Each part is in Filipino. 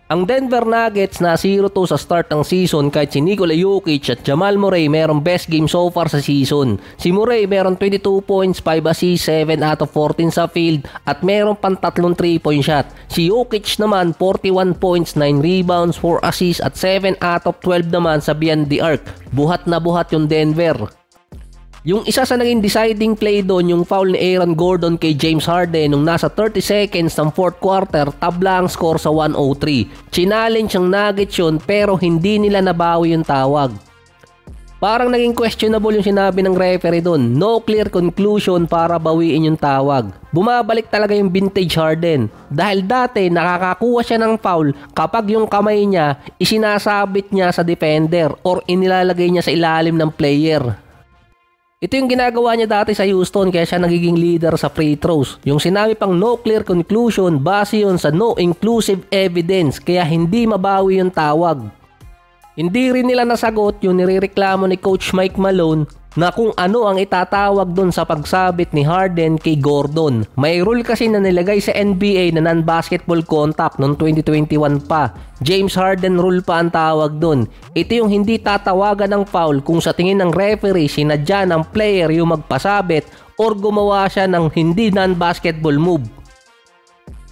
Ang Denver Nuggets na 0-2 sa start ng season kahit si Nikola Jokic at Jamal Murray merong best game so far sa season. Si Murray meron 22 points, 5 assists, 7 out of 14 sa field at meron pang 3 3-point shot. Si Jokic naman 41 points, 9 rebounds, 4 assists at 7 out of 12 naman sa beyond the arc. Buhat na buhat yung Denver. Yung isa sa naging deciding play doon, yung foul ni Aaron Gordon kay James Harden nung nasa 30 seconds ng fourth quarter, tabla ang score sa 103. Challenge ang Nuggets yun pero hindi nila nabawi yung tawag. Parang naging questionable yung sinabi ng referee doon. No clear conclusion para bawiin yung tawag. Bumabalik talaga yung vintage Harden. Dahil dati nakakakuha siya ng foul kapag yung kamay niya isinasabit niya sa defender or inilalagay niya sa ilalim ng player. Ito yung ginagawa niya dati sa Houston kaya siya nagiging leader sa free throws. Yung sinabi pang no clear conclusion, base yun sa no inclusive evidence kaya hindi mabawi yung tawag. Hindi rin nila nasagot yung nirereklamo ni Coach Mike Malone na kung ano ang itatawag doon sa pagsabit ni Harden kay Gordon. May rule kasi na nilagay sa NBA na non-basketball contact noong 2021 pa. James Harden rule pa ang tawag doon. Ito yung hindi tatawagan ng foul kung sa tingin ng referee sinadya ng player yung magpasabit or gumawa siya ng hindi non-basketball move.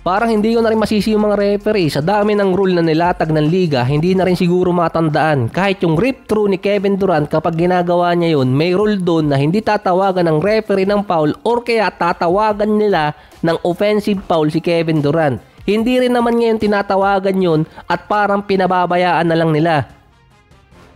Parang hindi ko na rin masisi yung mga referee. Sa dami ng rule na nilatag ng liga, hindi na rin siguro matandaan. Kahit yung rip-through ni Kevin Durant kapag ginagawa niya yun, may rule doon na hindi tatawagan ng referee ng foul or kaya tatawagan nila ng offensive foul si Kevin Durant. Hindi rin naman ngayon tinatawagan yun at parang pinababayaan na lang nila.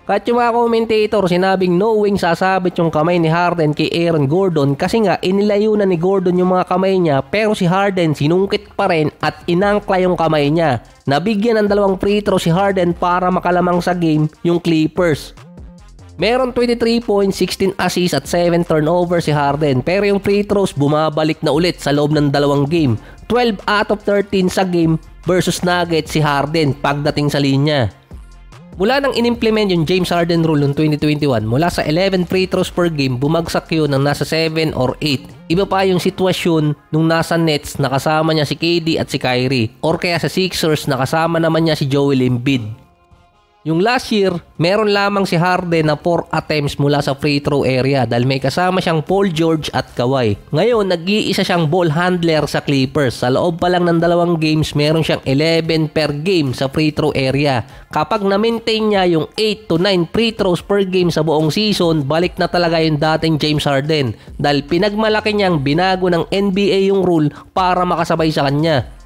Kahit yung mga commentator sinabing knowing sasabit yung kamay ni Harden kay Aaron Gordon kasi nga inilayo na ni Gordon yung mga kamay niya pero si Harden sinungkit pa rin at inangkla yung kamay niya. Nabigyan ng 2 free throw si Harden para makalamang sa game yung Clippers. Meron 23 points, 16 assists at 7 turnovers si Harden pero yung free throws bumabalik na ulit sa loob ng 2 game. 12 out of 13 sa game versus Nuggets si Harden pagdating sa linya. Mula nang inimplement yung James Harden rule noong 2021, mula sa 11 free throws per game, bumagsak yun ng nasa 7 or 8. Iba pa yung sitwasyon nung nasa Nets na kasama niya si KD at si Kyrie, or kaya sa Sixers na kasama naman niya si Joel Embiid. Yung last year, meron lamang si Harden na 4 attempts mula sa free throw area dahil may kasama siyang Paul George at Kawhi. Ngayon, nag-iisa siyang ball handler sa Clippers. Sa loob pa lang ng 2 games, meron siyang 11 per game sa free throw area. Kapag na-maintain niya yung 8 to 9 free throws per game sa buong season, balik na talaga yung dating James Harden dahil pinagmalaki niyang binago ng NBA yung rule para makasabay sa kanya.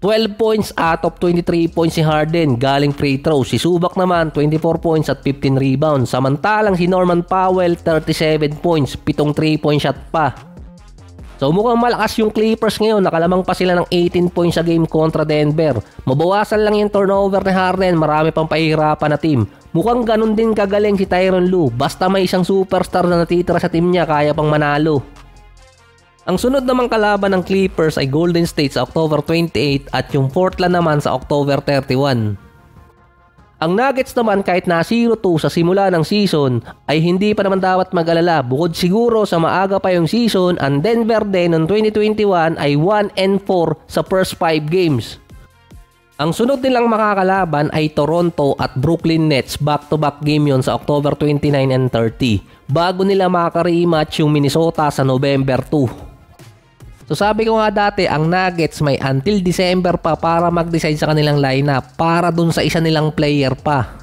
12 points out of 23 points si Harden galing free throws. Si Zubac naman 24 points at 15 rebounds. Samantalang si Norman Powell 37 points, 7 3-point shot pa. So mukhang malakas yung Clippers ngayon. Nakalamang pa sila ng 18 points sa game kontra Denver. Mabawasan lang yung turnover ni Harden, marami pang pahihirapan na team. Mukhang ganun din kagaling si Tyronn Lue. Basta may isang superstar na natitira sa team niya, kaya pang manalo. Ang sunod namang kalaban ng Clippers ay Golden State sa October 28 at yung Portland naman sa October 31. Ang Nuggets naman kahit na 0-2 sa simula ng season ay hindi pa naman dapat mag-alala. Bukod siguro sa maaga pa yung season, ang Denver din noong 2021 ay 1-4 sa first 5 games. Ang sunod nilang makakalaban ay Toronto at Brooklyn Nets, back-to-back game yon sa October 29 and 30. Bago nila makaka-rematch yung Minnesota sa November 2. So sabi ko nga dati, ang Nuggets may until December pa para mag-decide sa kanilang lineup para dun sa isa nilang player pa.